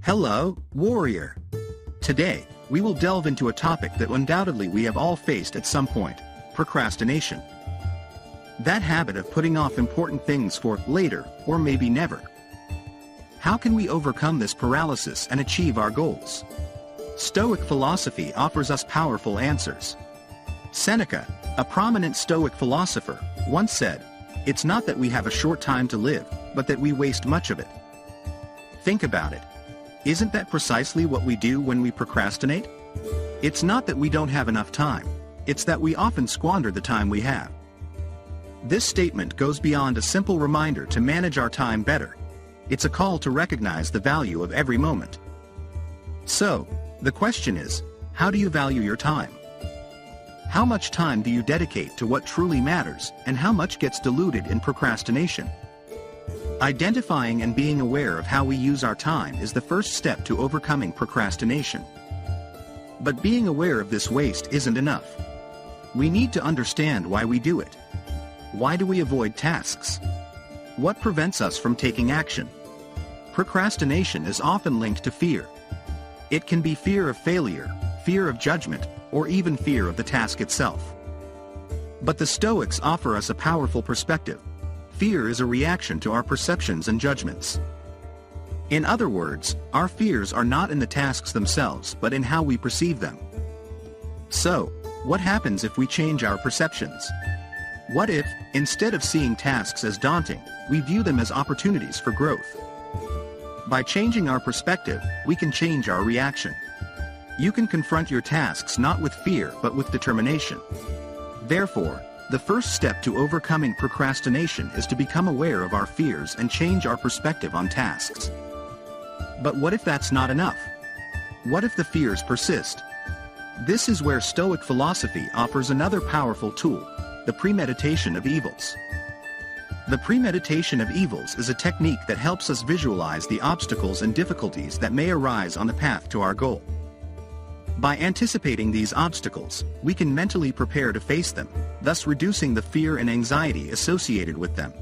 Hello, warrior. Today, we will delve into a topic that undoubtedly we have all faced at some point: procrastination. That habit of putting off important things for later, or maybe never. How can we overcome this paralysis and achieve our goals? Stoic philosophy offers us powerful answers. Seneca, a prominent Stoic philosopher, once said, "It's not that we have a short time to live, but that we waste much of it." Think about it. Isn't that precisely what we do when we procrastinate? It's not that we don't have enough time, it's that we often squander the time we have. This statement goes beyond a simple reminder to manage our time better. It's a call to recognize the value of every moment. So, the question is, how do you value your time? How much time do you dedicate to what truly matters, and how much gets diluted in procrastination? Identifying and being aware of how we use our time is the first step to overcoming procrastination. But being aware of this waste isn't enough. We need to understand why we do it. Why do we avoid tasks? What prevents us from taking action? Procrastination is often linked to fear. It can be fear of failure, fear of judgment, or even fear of the task itself. But the Stoics offer us a powerful perspective. Fear is a reaction to our perceptions and judgments. In other words, our fears are not in the tasks themselves but in how we perceive them. So, what happens if we change our perceptions? What if, instead of seeing tasks as daunting, we view them as opportunities for growth? By changing our perspective, we can change our reaction. You can confront your tasks not with fear but with determination. Therefore, the first step to overcoming procrastination is to become aware of our fears and change our perspective on tasks. But what if that's not enough? What if the fears persist? This is where Stoic philosophy offers another powerful tool: the premeditation of evils. The premeditation of evils is a technique that helps us visualize the obstacles and difficulties that may arise on the path to our goal. By anticipating these obstacles, we can mentally prepare to face them, thus reducing the fear and anxiety associated with them.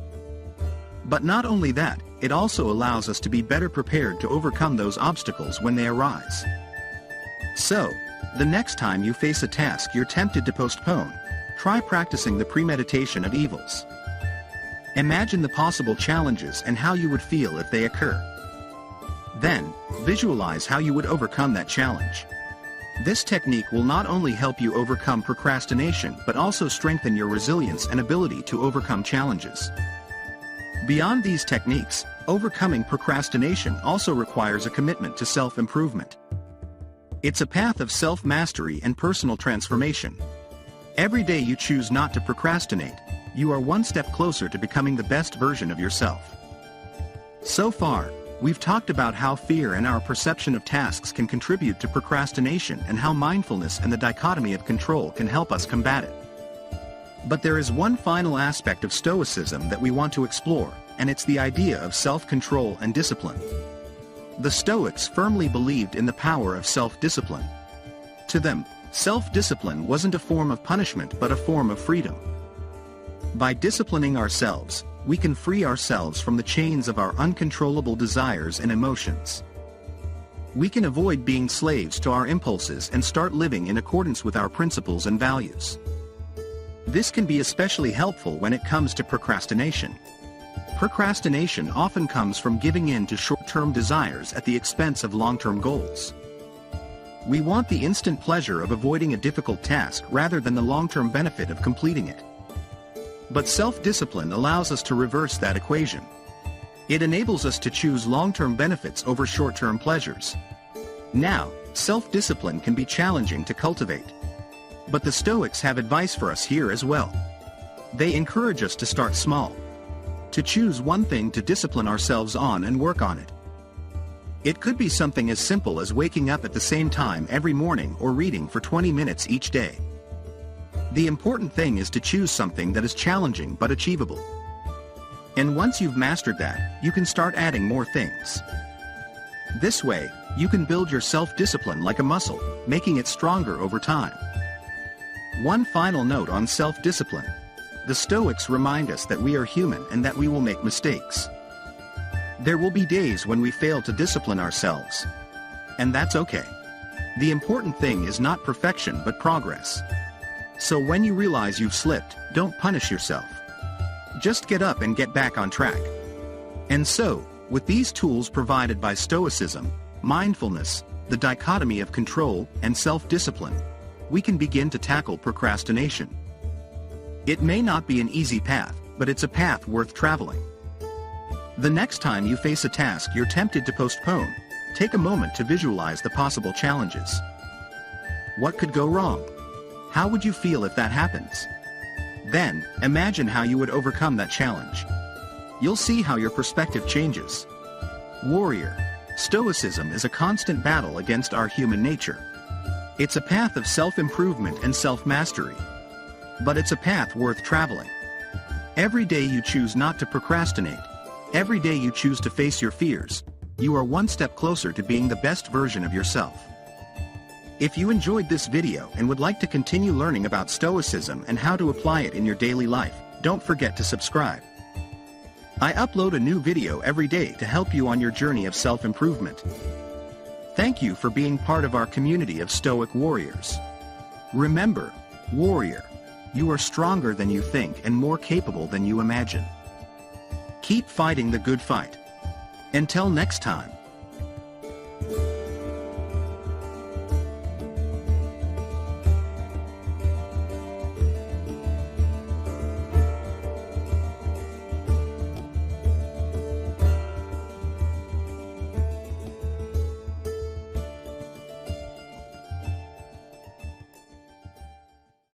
But not only that, it also allows us to be better prepared to overcome those obstacles when they arise. So, the next time you face a task you're tempted to postpone, try practicing the premeditation of evils. Imagine the possible challenges and how you would feel if they occur. Then, visualize how you would overcome that challenge. This technique will not only help you overcome procrastination but also strengthen your resilience and ability to overcome challenges. Beyond these techniques, overcoming procrastination also requires a commitment to self-improvement. It's a path of self-mastery and personal transformation. Every day you choose not to procrastinate, you are one step closer to becoming the best version of yourself. So far, we've talked about how fear and our perception of tasks can contribute to procrastination and how mindfulness and the dichotomy of control can help us combat it. But there is one final aspect of Stoicism that we want to explore, and it's the idea of self-control and discipline. The Stoics firmly believed in the power of self-discipline. To them, self-discipline wasn't a form of punishment but a form of freedom. By disciplining ourselves, we can free ourselves from the chains of our uncontrollable desires and emotions. We can avoid being slaves to our impulses and start living in accordance with our principles and values. This can be especially helpful when it comes to procrastination. Procrastination often comes from giving in to short-term desires at the expense of long-term goals. We want the instant pleasure of avoiding a difficult task rather than the long-term benefit of completing it. But self-discipline allows us to reverse that equation. It enables us to choose long-term benefits over short-term pleasures. Now, self-discipline can be challenging to cultivate. But the Stoics have advice for us here as well. They encourage us to start small. To choose one thing to discipline ourselves on and work on it. It could be something as simple as waking up at the same time every morning or reading for 20 minutes each day. The important thing is to choose something that is challenging but achievable. And once you've mastered that, you can start adding more things. This way, you can build your self-discipline like a muscle, making it stronger over time. One final note on self-discipline. The Stoics remind us that we are human and that we will make mistakes. There will be days when we fail to discipline ourselves. And that's okay. The important thing is not perfection but progress. So when you realize you've slipped, don't punish yourself. Just get up and get back on track. And so, with these tools provided by Stoicism, mindfulness, the dichotomy of control and self-discipline, we can begin to tackle procrastination. It may not be an easy path, but it's a path worth traveling. The next time you face a task you're tempted to postpone, take a moment to visualize the possible challenges. What could go wrong? How would you feel if that happens? Then, imagine how you would overcome that challenge. You'll see how your perspective changes. Warrior, Stoicism is a constant battle against our human nature. It's a path of self-improvement and self-mastery. But it's a path worth traveling. Every day you choose not to procrastinate, every day you choose to face your fears, you are one step closer to being the best version of yourself. If you enjoyed this video and would like to continue learning about Stoicism and how to apply it in your daily life, don't forget to subscribe. I upload a new video every day to help you on your journey of self-improvement. Thank you for being part of our community of Stoic warriors. Remember, warrior, you are stronger than you think and more capable than you imagine. Keep fighting the good fight. Until next time.